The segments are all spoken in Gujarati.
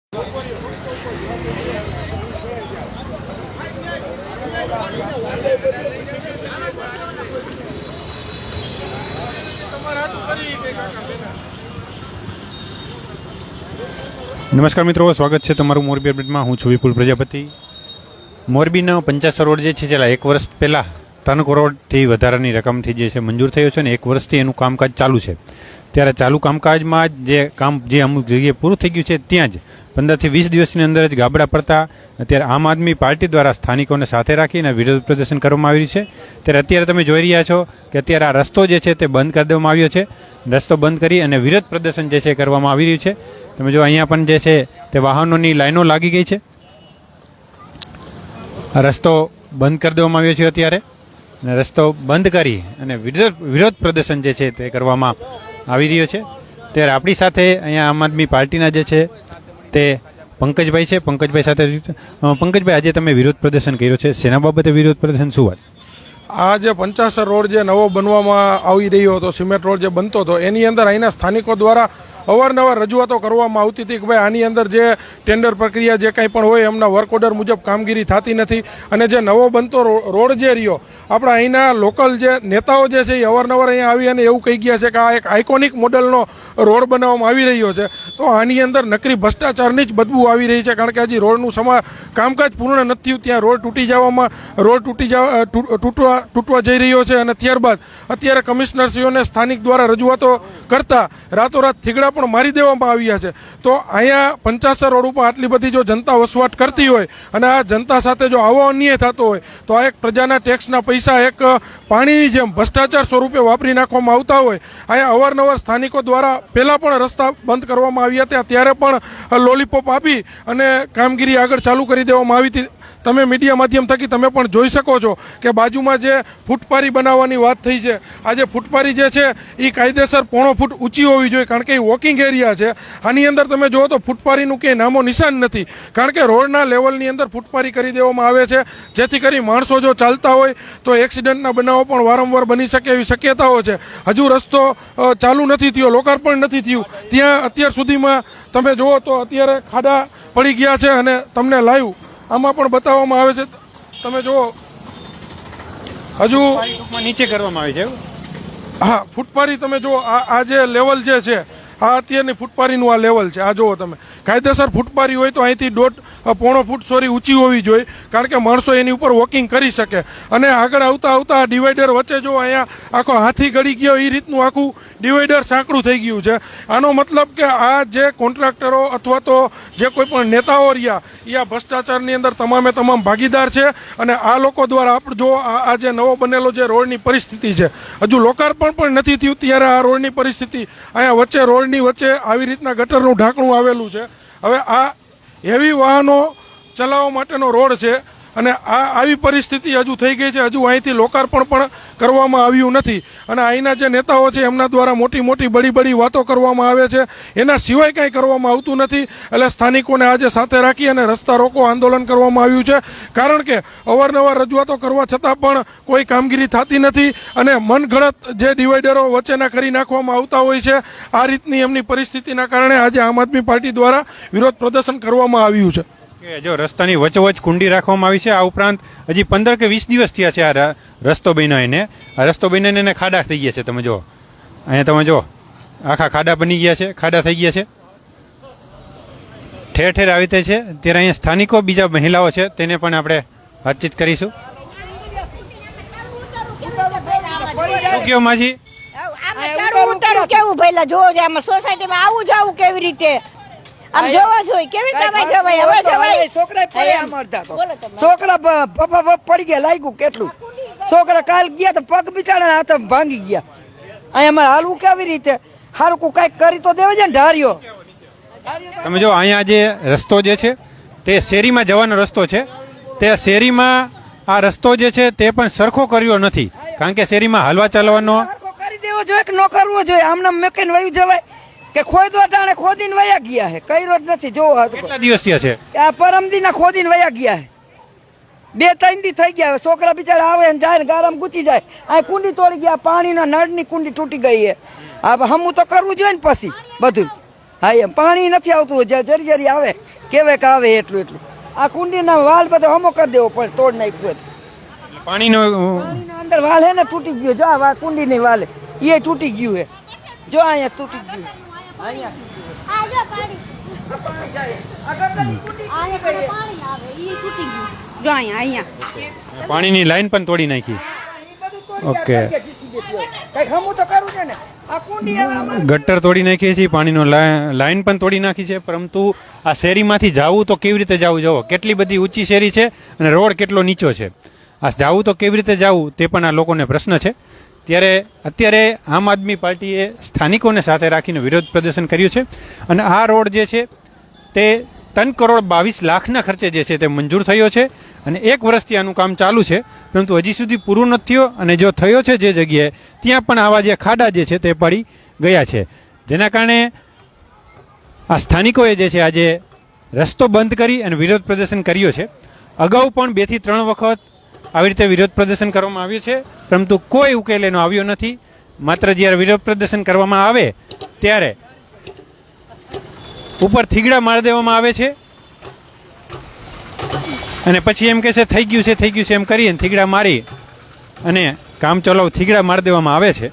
નમસ્કાર મિત્રો, સ્વાગત છે તમારું મોરબી અપડેટમાં. હું છું વિપુલ પ્રજાપતિ. મોરબીનો 50 રોડ જે છે છેલ્લા 1 વર્ષ પહેલાં 3 કરોડથી વધારાની રકમથી જે છે મંજૂર થયો છે ને 1 વર્ષથી એનું કામકાજ ચાલુ છે. ત્યારે ચાલુ કામકાજમાં જે કામ જે અમુક જગ્યાએ પૂરું થઈ ગયું છે ત્યાં જ 15 થી 20 દિવસની અંદર જ ગાબડા પડતા અત્યારે આમ આદમી પાર્ટી દ્વારા સ્થાનિકોને સાથે રાખીને વિરોધ પ્રદર્શન કરવામાં આવ્યું છે. ત્યારે અત્યારે તમે જોઈ રહ્યા છો કે અત્યારે આ રસ્તો જે છે તે બંધ કરી દેવામાં આવ્યો છે. રસ્તો બંધ કરી અને વિરોધ પ્રદર્શન જે છે કરવામાં આવી રહ્યું છે. તમે જો અહીંયા પણ જે છે તે વાહનોની લાઈનો લાગી ગઈ છે. રસ્તો બંધ કરી દેવામાં આવ્યો છે અત્યારે, અને રસ્તો બંધ કરી અને વિરોધ પ્રદર્શન જે છે તે કરવામાં આવી રહ્યો છે. ત્યારે આપણી સાથે અહીંયા આમ આદમી પાર્ટીના જે છે તે પંકજભાઈ છે. પંકજભાઈ સાથે પંકજભાઈ, આજે તમે વિરોધ પ્રદર્શન કર્યો છે, શેના બાબતે વિરોધ પ્રદર્શન, શું વાત? આ જે 50 રોડ જે નવો બનવામાં આવી રહ્યો હતો, સિમેન્ટ રોડ જે બનતો હતો, એની અંદર અહીંના સ્થાનિકો દ્વારા અવારનવાર રજૂઆતો કરવામાં આવતી હતી કે ભાઈ આની અંદર જે ટેન્ડર પ્રક્રિયા જે કંઈ પણ હોય એમના વર્ક ઓર્ડર મુજબ કામગીરી થતી નથી. અને જે નવો બનતો રોડ જે રહ્યો, આપણા અહીંના લોકલ જે નેતાઓ જે છે એ અવારનવાર અહીંયા આવી અને એવું કહી ગયા છે કે આ એક આઇકોનિક મોડેલનો રોડ બનાવવામાં આવી રહ્યો છે. તો આની અંદર નકરી ભ્રષ્ટાચારની જ બદબુ આવી રહી છે, કારણ કે હજી રોડનું કામકાજ પૂર્ણ નથી થયું. ત્યાં રોડ તૂટવા જઈ રહ્યો છે. અને ત્યારબાદ અત્યારે કમિશનરશ્રીઓને સ્થાનિક દ્વારા રજૂઆતો કરતા રાતોરાત થીગડા પણ મારી દેવામાં આવ્યા છે. તો અહીંયા 50 રોડ ઉપર આટલી બધી જો જનતા વસવાટ કરતી હોય અને આ જનતા સાથે જો આવો અન્યાય થતો હોય તો આ એક પ્રજાના ટેક્સના પૈસા એક પાણીની જેમ ભ્રષ્ટાચાર સ્વરૂપે વાપરી નાખવામાં આવતા હોય. અહીંયા અવારનવાર સ્થાનિકો દ્વારા પહેલા પણ રસ્તા બંધ કરવામાં આવ્યા હતા, ત્યારે પણ લોલીપોપ આપી અને કામગીરી આગળ ચાલુ કરી દેવામાં આવી હતી. તમે મીડિયા માધ્યમ થકી તમે પણ જોઈ શકો છો કે બાજુમાં જે ફૂટપારી બનાવવાની વાત થઈ છે, આ જે ફૂટપારી જે છે એ કાયદેસર 1.5 ફૂટ ઊંચી હોવી જોઈએ, કારણ કે એ વોકિંગ એરિયા છે. આની અંદર તમે જુઓ તો ફૂટપારીનું કંઈ નામો નિશાન નથી, કારણ કે રોડના લેવલની અંદર ફૂટપારી કરી દેવામાં આવે છે, જેથી કરી માણસો જો ચાલતા હોય તો એક્સિડન્ટના બનાવો પણ વારંવાર બની શકે એવી શક્યતાઓ છે. હજુ રસ્તો ચાલુ નથી થયો, લોકાર્પણ નથી થયું. ત્યાં અત્યાર સુધીમાં તમે જુઓ તો અત્યારે ખાડા પડી ગયા છે અને તમને લાઈવ આમાં પણ બતાવવામાં આવે છે. તમે જુઓ હજુ નીચે કરવામાં આવે છે. હા, ફૂટપારી તમે જુઓ, આ જે લેવલ જે છે આ અત્યારની ફૂટપારીનું આ લેવલ છે. આ જુઓ તમે, કાયદેસર ફૂટપારી હોય તો અહીંથી 1.5 ફૂટ ઊંચી હોવી જોઈએ, કારણ કે માણસો એની ઉપર વોકિંગ કરી શકે. અને આગળ આવતા ડિવાઈડર વચ્ચે જો અહીંયા આખો હાથી ગળી ગયો એ રીતનું આખું ડિવાઈડર સાંકડું થઈ ગયું છે. આનો મતલબ કે આ જે કોન્ટ્રાક્ટરો અથવા તો જે કોઈ પણ નેતાઓ રહ્યા એ આ ભ્રષ્ટાચારની અંદર તમામે તમામ ભાગીદાર છે. અને આ લોકો દ્વારા જો આ જે નવો બનેલો જે રોડની પરિસ્થિતિ છે, હજુ લોકાર્પણ પણ નથી થયું ત્યારે આ રોડની પરિસ્થિતિ, અહીંયા વચ્ચે રોડની વચ્ચે આવી રીતના ગટરનું ઢાંકણું આવેલું છે. હવે આ હેવી વાહનો ચલાવવા માટેનો રોડ છે અને આવી પરિસ્થિતિ હજુ થઈ ગઈ છે. હજુ અહીંથી લોકાર્પણ પણ કરવામાં આવ્યું નથી. અને અહીંના જે નેતાઓ છે એમના દ્વારા મોટી બડી વાતો કરવામાં આવે છે, એના સિવાય કંઈ કરવામાં આવતું નથી. એટલે સ્થાનિકોને આજે સાથે રાખી અને રસ્તા રોકો આંદોલન કરવામાં આવ્યું છે, કારણ કે અવારનવાર રજૂઆતો કરવા છતાં પણ કોઈ કામગીરી થતી નથી અને મનગઢત જે ડિવાઈડરો વચ્ચેના કરી નાખવામાં આવતા હોય છે. આ રીતની એમની પરિસ્થિતિના કારણે આજે આમ આદમી પાર્ટી દ્વારા વિરોધ પ્રદર્શન કરવામાં આવ્યું છે. જો રસ્તાની વચ્ચોવચ્ચ કુંડી રાખવામાં આવી છે. આ ઉપરાંત હજી 15 કે 20 દિવસ થયા છે આ રસ્તો બન્યો. આ રસ્તો બન્યો એને ખાડા થઈ ગયા છે. તમે જો અહીંયા, તમે જો આખા ખાડા બની ગયા છે, ખાડા થઈ ગયા છે, ઠેર ઠેર આવી તે છે. ત્યારે અહીંયા સ્થાનિકો બીજા મહિલાઓ છે તેને પણ આપણે વાતચીત કરીશું. શું કહો માજી? કેવું ભઈલા જો સોસાયટીમાં આવું જાવું કેવી રીતે આમ જોવા જોઈએ, કેવી રીતે જવાય? હવે જવાય. છોકરા પડી ગયા, લાગ્યું કેટલું. છોકરા કાલ ગયા તો પગ બિચારા હાથ ભાંગી ગયા. અહીંયા અમારે હાલવું કેવી રીતે? હારું કઈક કરી તો દેવા છે ને ઢાર્યો. તમે જો અહીંયા જે રસ્તો જે છે તે શેરીમાં જવાનો રસ્તો છે. તે શેરીમાં આ રસ્તો જે છે તે પણ સરખો કર્યો નથી, કારણ કે શેરીમાં હાલવા ચાલવાનો કરી દેવો જોઈએ કે ન કરવો જોઈએ. આમને મેકીને વહી જવાય કે ખોદવા ટાણે ખોદીને વયા ગયા છે, કર્યો જ નથી. જો કેટલા દિવસ થયા છે? આ પરમદી ના ખોદીને વયા ગયા છે. 2-3 દી થઈ ગયા. છોકરા બિચારા આવે ને જાય ને ગારામ ગુચી જાય. આ કુંડી તોડી ગયા, પાણીના નળની કુંડી તૂટી ગઈ છે. હમું તો કરવું જોઈએ ને પછી બધું. હા એમ પાણી નથી આવતું જરી આવે કેવે કે આવે એટલું એટલું આ કુંડીના વાલ બધો હમો કરી દેવો પણ તોડ નાખ્યો પાણીનો પાણીનો અંદર વાલ હે ને તૂટી ગયો જો આ કુંડીની વાલ એ તૂટી ગયું હે જો અહીંયા તૂટી ગયું અહીંયા પાણીની લાઈન પણ તોડી નાખી. ઓકે. ગટર તોડી નાખી છે, પાણીનો લાઈન પણ તોડી નાખી છે, પરંતુ આ શેરીમાંથી જવું તો કેવી રીતે જવું? જવો કેટલી બધી ઊંચી શેરી છે અને રોડ કેટલો નીચો છે. આ જવું તો કેવી રીતે જવું તે પણ આ લોકોને પ્રશ્ન છે. ત્યારે અત્યારે આમ આદમી પાર્ટીએ સ્થાનિકોને સાથે રાખીને વિરોધ પ્રદર્શન કર્યું છે અને આ રોડ જે છે તે 3,22,00,000ના ખર્ચે જે છે તે મંજૂર થયો છે અને 1 વર્ષથી આનું કામ ચાલુ છે, પરંતુ હજી સુધી પૂરું નથી થયો અને જો થયો છે જે જગ્યાએ ત્યાં પણ આવા જે ખાડા જે છે તે પડી ગયા છે, જેના કારણે આ સ્થાનિકોએ જે છે આજે રસ્તો બંધ કરી અને વિરોધ પ્રદર્શન કર્યો છે. અગાઉ પણ 2 થી 3 વખત આવી રીતે વિરોધ પ્રદર્શન કરવામાં આવ્યું છે, પરંતુ કોઈ ઉકેલ એનો આવ્યો નથી. માત્ર જ્યારે વિરોધ પ્રદર્શન કરવામાં આવે ત્યારે ઉપર થીગડા મારી દેવામાં આવે છે અને પછી એમ કહે છે થઈ ગયું છે એમ કરી થીગડા મારી અને કામ ચલાવ થીગડા મારી દેવામાં આવે છે.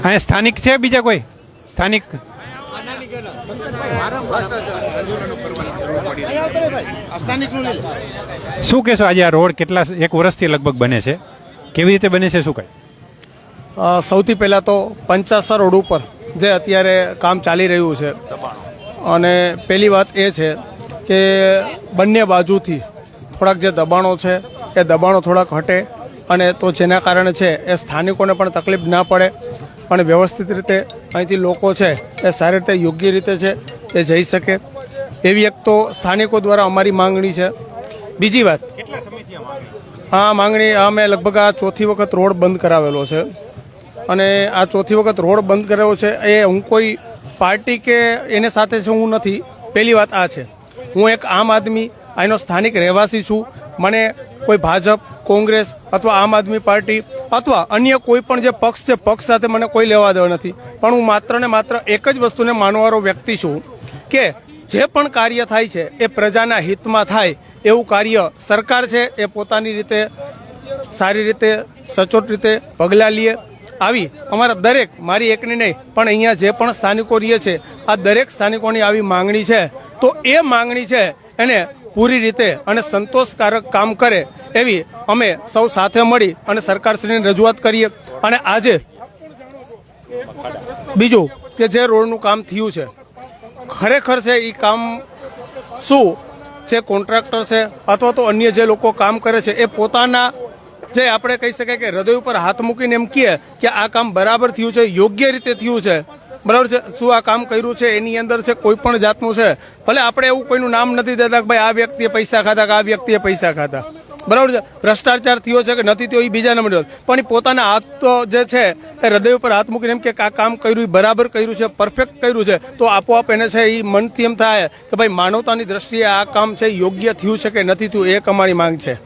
અહીંયા સ્થાનિક છે બીજા કોઈ સ્થાનિક? શું કહેશો આજે આ રોડ કેટલા 1 વર્ષથી લગભગ બને છે, કેવી રીતે બને છે, શું કહે? સૌથી પહેલાં તો પંચાસર રોડ ઉપર જે અત્યારે કામ ચાલી રહ્યું છે અને પહેલી વાત એ છે કે બંને બાજુથી થોડાક જે દબાણો છે એ દબાણો થોડાક હટે અને તો જેના કારણે છે એ સ્થાનિકોને પણ તકલીફ ના પડે અને વ્યવસ્થિત રીતે અહીંથી લોકો છે એ સારી રીતે યોગ્ય રીતે છે એ જઈ શકે એવી એક તો સ્થાનિકો દ્વારા અમારી માંગણી છે. બીજી વાત, આ માંગણી અમે લગભગ આ 4થી વખત રોડ બંધ કરાવેલો છે અને આ 4થી વખત રોડ બંધ કરાવ્યો છે એ હું કોઈ પાર્ટી કે એને સાથે છે હું નથી. પહેલી વાત આ છે, હું એક આમ આદમી અહીંનો સ્થાનિક રહેવાસી છું. મને કોઈ ભાજપ, કોંગ્રેસ અથવા આમ આદમી પાર્ટી અથવા અન્ય કોઈ પણ જે પક્ષ છે પક્ષ સાથે મને કોઈ લેવા દેવા નથી, પણ હું માત્ર ને માત્ર એક જ વસ્તુને માનવારો વ્યક્તિ છું કે જે પણ કાર્ય થાય છે એ પ્રજાના હિતમાં થાય એવું કાર્ય સરકાર છે એ પોતાની રીતે સારી રીતે સચોટ રીતે પગલાં લે. આવી અમારા દરેક, મારી એકની નહીં પણ અહીંયા જે પણ સ્થાનિકો રહે છે આ દરેક સ્થાનિકોની આવી માંગણી છે. તો એ માંગણી છે એને પૂરી રીતે અને સંતોષકારક કામ કરે એવી અમે સૌ સાથે મળી અને સરકારશ્રીને રજૂઆત કરીએ. અને આજે બીજું કે જે રોડનું કામ થયું છે ખરેખર છે એ કામ શું જે કોન્ટ્રાક્ટર છે અથવા તો અન્ય જે લોકો કામ કરે છે એ પોતાના જે આપણે કહી શકાય કે હૃદય ઉપર હાથ મૂકીને એમ કહે કે આ કામ બરાબર થયું છે, યોગ્ય રીતે થયું છે, બરાબર છે, શું આ કામ કર્યું છે એની અંદર છે કોઈ પણ જાતનું છે, ભલે આપણે એવું કોઈનું નામ નથી દેતા કે ભાઈ આ વ્યક્તિએ પૈસા ખાધા કે આ વ્યક્તિએ પૈસા ખાધા, બરાબર છે, ભ્રષ્ટાચાર થયો છે કે નથી થયો એ બીજા નંબર, પણ એ પોતાના હાથ જે છે એ હૃદય ઉપર હાથ મૂકીને એમ કે આ કામ કર્યું બરાબર કર્યું છે, પરફેક્ટ કર્યું છે, તો આપોઆપ એને છે એ મનથી એમ થાય કે ભાઈ માનવતાની દ્રષ્ટિએ આ કામ છે યોગ્ય થયું છે કે નથી થયું, એક અમારી માંગ છે.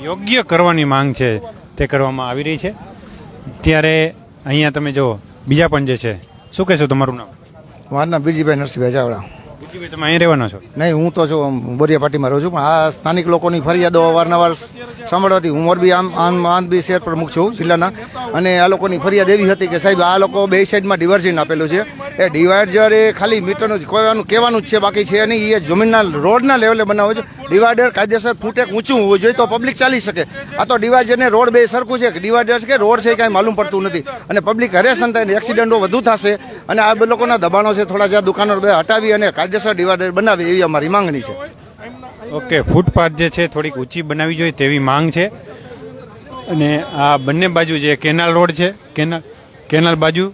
યોગ્ય કરવાની માંગ છે તે કરવામાં આવી રહી છે. ત્યારે અહીંયા તમે જો બીજા પણ જે છે, શું કહેશો તમારું નામ? મારું નામ બીરજીભાઈ નરસિંહભાઈ ચાવડા. બીરજીભાઈ, તમે અહીં રહેવાના છો? નહીં, હું તો છું બોરિયા પાટીમાં રહું છું, પણ આ સ્થાનિક લોકોની ફરિયાદો અવારનવાર સાંભળવાથી હું મોરબી આમ આદમી શહેર પ્રમુખ છું જિલ્લાના, અને આ લોકોની ફરિયાદ એવી હતી કે સાહેબ આ લોકો બે સાઈડમાં ડિવાઇડર આપેલું છે, એ ડિવાઇડર એ ખાલી મીટરનું જ કહેવાનું જ છે, બાકી છે નહીં. એ જમીનના રોડના લેવલે બનાવે છે. ડિવાઇડર કાયદેસર ફૂટેક ઊંચું હોવું જોઈએ તો પબ્લિક ચાલી શકે. આ તો ડિવાઇડર ને રોડ બે સરખું છે, ડિવાઇડર છે કે રોડ છે કાંઈ માલુમ પડતું નથી અને પબ્લિક હેરેસન થાય, એક્સિડન્ટો વધુ થશે અને આ બે લોકોના દબાણો છે થોડા જ્યાં દુકાનો હટાવી અને કાયદેસર ડિવાઇડર બનાવે એવી અમારી માંગણી છે. ઓકે, ફૂટપાથ જે છે થોડીક ઊંચી બનાવવી જોઈએ તેવી માંગ છે. અને આ બંને બાજુ જે કેનાલ રોડ છે, કેનાલ બાજુ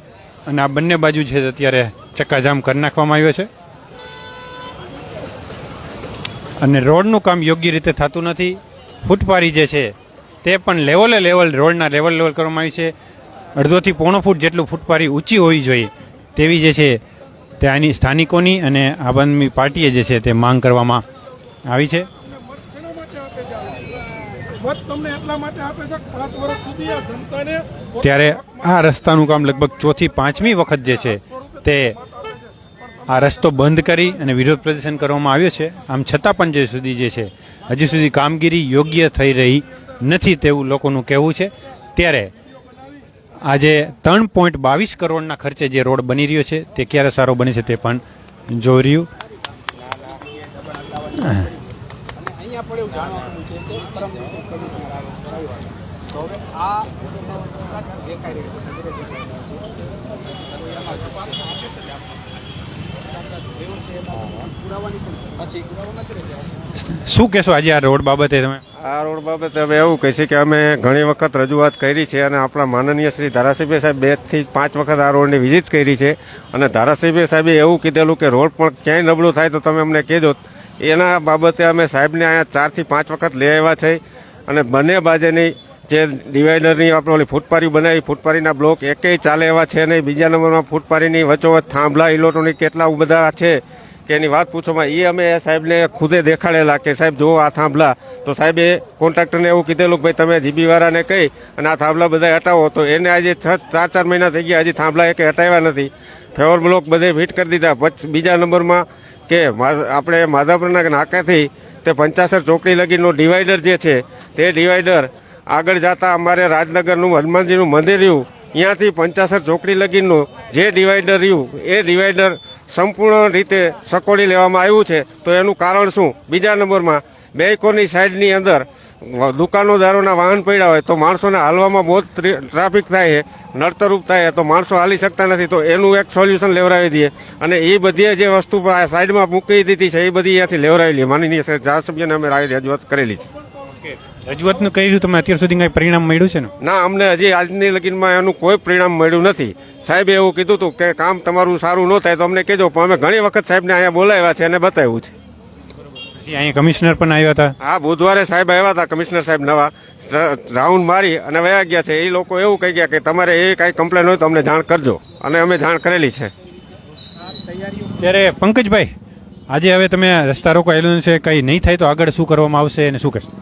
અને આ બંને બાજુ છે અત્યારે ચક્કાજામ કરી નાખવામાં આવ્યો છે અને રોડનું કામ યોગ્ય રીતે થતું નથી. ફૂટપારી જે છે તે પણ રોડના લેવલ કરવામાં આવી છે. 1.5 થી 1.5 ફૂટ જેટલું ફૂટપારી ઊંચી હોવી જોઈએ તેવી જે છે તે આની સ્થાનિકોની અને આમ આદમી પાર્ટીએ જે છે તે માંગ કરવામાં આવી છે. તમને એટલા માટે આપે છે 5 વર્ષ સુધી આ જનતાને ત્યારે આ રસ્તાનું કામ લગભગ 4 થી 5મી વખત જે છે તે આ રસ્તો બંધ કરી અને વિરોધ પ્રદર્શન કરવામાં આવ્યો છે. આમ છતાં પણ જે સુધી જે છે હજી સુધી કામગીરી યોગ્ય થઈ રહી નથી તેવું લોકોનું કહેવું છે. ત્યારે આજે 3.22 કરોડના ખર્ચે જે રોડ બની રહ્યો છે તે ક્યારે સારો બને છે તે પણ જોઈ રહ્યું. શું કહેશો આજે આ રોડ બાબતે તમે? આ રોડ બાબતે અમે એવું કહીએ કે અમે ઘણી વખત રજૂઆત કરી છે અને આપણા માનનીય શ્રી ધારાસભ્ય સાહેબ 2 થી 5 વખત આ રોડની વિઝિટ કરી છે અને ધારાસભ્ય સાહેબે એવું કીધેલું કે રોડ પણ ક્યાંય નબળું થાય તો તમે અમને કહેજો. એના બાબતે અમે સાહેબને અહીંયા 4 થી 5 વખત લઈ આવ્યા છે અને બંને બાજુની જે ડિવાઈડરની આપણે ઓલી ફૂટપારી બનાવી ફૂટપારીના બ્લોક એકેય ચાલે એવા છે નહીં. બીજા નંબરમાં ફૂટપારીની વચ્ચોવચ્ચ થાંભલા ઇલેક્ટ્રોનિક કેટલા બધા છે કે એની વાત પૂછોમાં. એ અમે સાહેબને ખુદે દેખાડેલા કે સાહેબ જો આ થાંભલા, તો સાહેબે કોન્ટ્રાક્ટરને એવું કીધેલું કે ભાઈ તમે જીબીવાળાને કહી અને આ થાંભલા બધા હટાવો. તો એને આજે 4 મહિના થઈ ગયા, હજી થાંભલા એકે હટાવ્યા નથી. ફેવર બ્લોક બધે ફિટ કરી દીધા. બીજા નંબરમાં કે આપણે માધાપરના નાકાથી તે 50 ચોકડી લગીનો ડિવાઈડર જે છે તે ડિવાઈડર આગળ જતા અમારે રાજનગરનું હનુમાનજીનું મંદિર રહ્યું, ત્યાંથી 50 ચોકડી લગીનું જે ડિવાઈડર રહ્યું એ ડિવાઈડર સંપૂર્ણ રીતે સકોડી લેવામાં આવ્યું છે. તો એનું કારણ શું? બીજા નંબરમાં બેકોની સાઈડની અંદર દુકાનોદારોના વાહન પડ્યા હોય તો માણસોને હાલવામાં બહુ ટ્રાફિક થાય છે, નડતરૂપ થાય તો માણસો હાલી શકતા નથી. તો એનું એક સોલ્યુશન લેવડાવી દઈએ અને એ બધી જે વસ્તુ સાઈડમાં મૂકી દીધી છે એ બધી અહીંયાથી લેવડાવી લઈએ. માનનીય ધારાસભ્યને અમે રજૂઆત કરેલી છે. રજૂઆતનું કર્યું તમે અત્યાર સુધી કઈ પરિણામ મળ્યું છે ને? ના, અમને હજી આજની લગીનમાં એનું કોઈ પરિણામ મળ્યું નથી. સાહેબે એવું કીધું હતું કે કામ તમારું સારું ન થાય તો અમને કહેજો, પણ અમે ઘણી વખત સાહેબને અહીંયા બોલાવ્યા છે અને બતાવ્યું છે. પછી અહીંયા કમિશનર પણ આવ્યા હતા. હા, બુધવારે સાહેબ આવ્યા હતા, કમિશનર સાહેબ નવા રાઉન્ડ મારી અને વયા ગયા છે. એ લોકો એવું કહી ગયા કે તમારે એ કાંઈ કમ્પ્લેન હોય તો અમને જાણ કરજો અને અમે જાણ કરેલી છે. ત્યારે પંકજભાઈ, આજે હવે તમે રસ્તા રોકો આવેલું છે, કંઈ નહીં થાય તો આગળ શું કરવામાં આવશે અને શું કહેશો?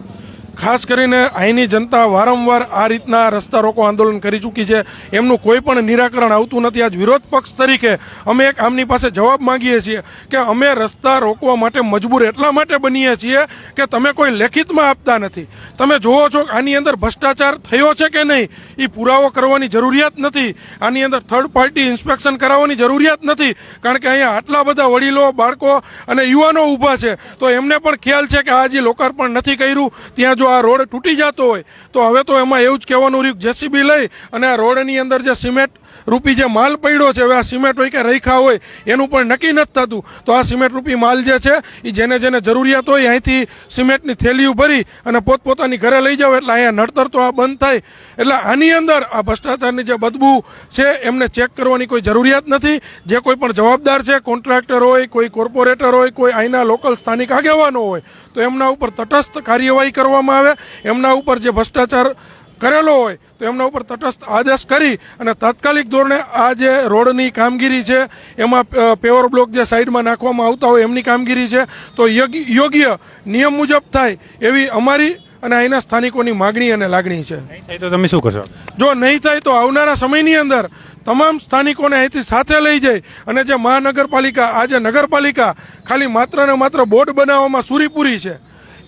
ખાસ કરીને અહીંની જનતા વારંવાર આ રીતના રસ્તા રોકો આંદોલન કરી ચૂકી છે. એમનું કોઈ પણ નિરાકરણ આવતું નથી. આજ વિરોધ પક્ષ તરીકે અમે એક આમની પાસે જવાબ માંગીએ છીએ કે અમે રસ્તા રોકવા માટે મજબૂર એટલા માટે બનીએ છીએ કે તમે કોઈ લેખિતમાં આપતા નથી. તમે જુઓ છો કે આની અંદર ભ્રષ્ટાચાર થયો છે કે નહીં એ પુરાવો કરવાની જરૂરિયાત નથી. આની અંદર થર્ડ પાર્ટી ઇન્સ્પેક્શન કરાવવાની જરૂરિયાત નથી, કારણ કે અહીંયા આટલા બધા વડીલો, બાળકો અને યુવાનો ઊભા છે. તો એમને પણ ખ્યાલ છે કે આ હજી લોકાર્પણ નથી કર્યું. ત્યાં જો આ રોડ તૂટી જતો હોય તો હવે તો એમાં એવું જ કહેવાનું રહ્યું, જેસીબી લઈ અને આ રોડની અંદર જે સિમેન્ટ રૂપી જે માલ પડ્યો છે, હવે આ સિમેન્ટ હોય કે રેખા હોય એનું પણ નક્કી નથી થતું. તો આ સિમેન્ટ રૂપી માલ જે છે એ જેને જેને જરૂરિયાત હોય અહીંથી સિમેન્ટની થેલીઓ ભરી અને પોતપોતાની ઘરે લઈ જાવ એટલે અહીંયા નડતર તો આ બંધ થાય. એટલે આની અંદર આ ભ્રષ્ટાચારની જે બદબુ છે એમને ચેક કરવાની કોઈ જરૂરિયાત નથી. જે કોઈ પણ જવાબદાર છે, કોન્ટ્રાક્ટર હોય, કોઈ કોર્પોરેટર હોય, કોઈ અહીંના લોકલ સ્થાનિક આગેવાનો હોય, તો એમના ઉપર તટસ્થ કાર્યવાહી કરવામાં આવે. એમના ઉપર જે ભ્રષ્ટાચાર કરેલો હોય તો એમના ઉપર તટસ્થ આદેશ કરી અને તાત્કાલિક ધોરણે આ જે રોડની કામગીરી છે એમાં પેવર બ્લોક જે સાઈડમાં નાખવામાં આવતા હોય એમની કામગીરી છે તો યોગ્ય નિયમ મુજબ થાય એવી અમારી અને અહીંના સ્થાનિકોની માગણી અને લાગણી છે. નહીં થાય તો તમે શું કરશો? જો નહીં થાય તો આવનારા સમયની અંદર તમામ સ્થાનિકોને અહીંથી સાથે લઈ જાય અને જે મહાનગરપાલિકા, આ જે નગરપાલિકા ખાલી માત્ર ને માત્ર બોર્ડ બનાવવામાં સુરીપુરી છે,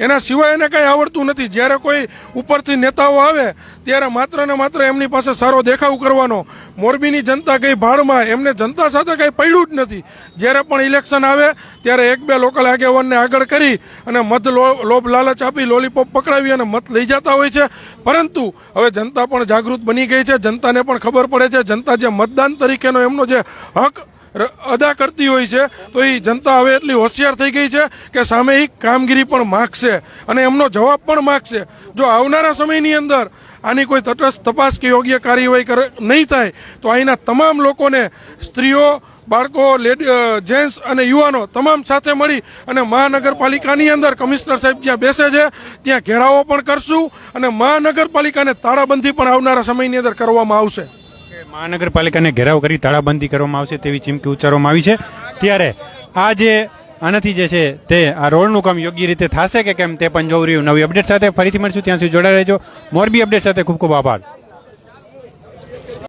એના સિવાય એને કંઈ આવડતું નથી. જ્યારે કોઈ ઉપરથી નેતાઓ આવે ત્યારે માત્ર ને માત્ર એમની પાસે સારો દેખાવ કરવાનો. મોરબીની જનતા કઈ ભાડમાં, એમને જનતા સાથે કંઈ પડ્યું જ નથી. જ્યારે પણ ઇલેક્શન આવે ત્યારે 1-2 લોકલ આગેવાનને આગળ કરી અને મત લોભ લાલચ આપી લોલીપોપ પકડાવી અને મત લઈ જતા હોય છે. પરંતુ હવે જનતા પણ જાગૃત બની ગઈ છે. જનતાને પણ ખબર પડે છે. જનતા જે મતદાન તરીકેનો એમનો જે હક અદા કરતી હોય છે તો એ જનતા હવે એટલી હોશિયાર થઈ ગઈ છે કે સામયિક કામગીરી પણ માગશે અને એમનો જવાબ પણ માગશે. જો આવનારા સમયની અંદર આની કોઈ તટસ્થ તપાસ કે યોગ્ય કાર્યવાહી નહીં થાય તો અહીંના તમામ લોકોને, સ્ત્રીઓ, બાળકો, જેન્ટ્સ અને યુવાનો તમામ સાથે મળી અને મહાનગરપાલિકાની અંદર કમિશનર સાહેબ જ્યાં બેસે છે ત્યાં ઘેરાવો પણ કરશું અને મહાનગરપાલિકાને તાળાબંધી પણ આવનારા સમયની અંદર કરવામાં આવશે. મહાનગરપાલિકાને ઘેરાવ કરી તાળાબંધી કરવામાં આવશે તેવી ચીમકી ઉચ્ચારવામાં આવી છે. ત્યારે આ જે આનાથી જે છે તે આ રોડનું કામ યોગ્ય રીતે થશે કે કેમ તે પણ જોવું રહ્યું. નવી અપડેટ સાથે ફરીથી મળશું, ત્યાં સુધી જોડાઈ રહેજો. મોરબી અપડેટ સાથે ખૂબ ખૂબ આભાર.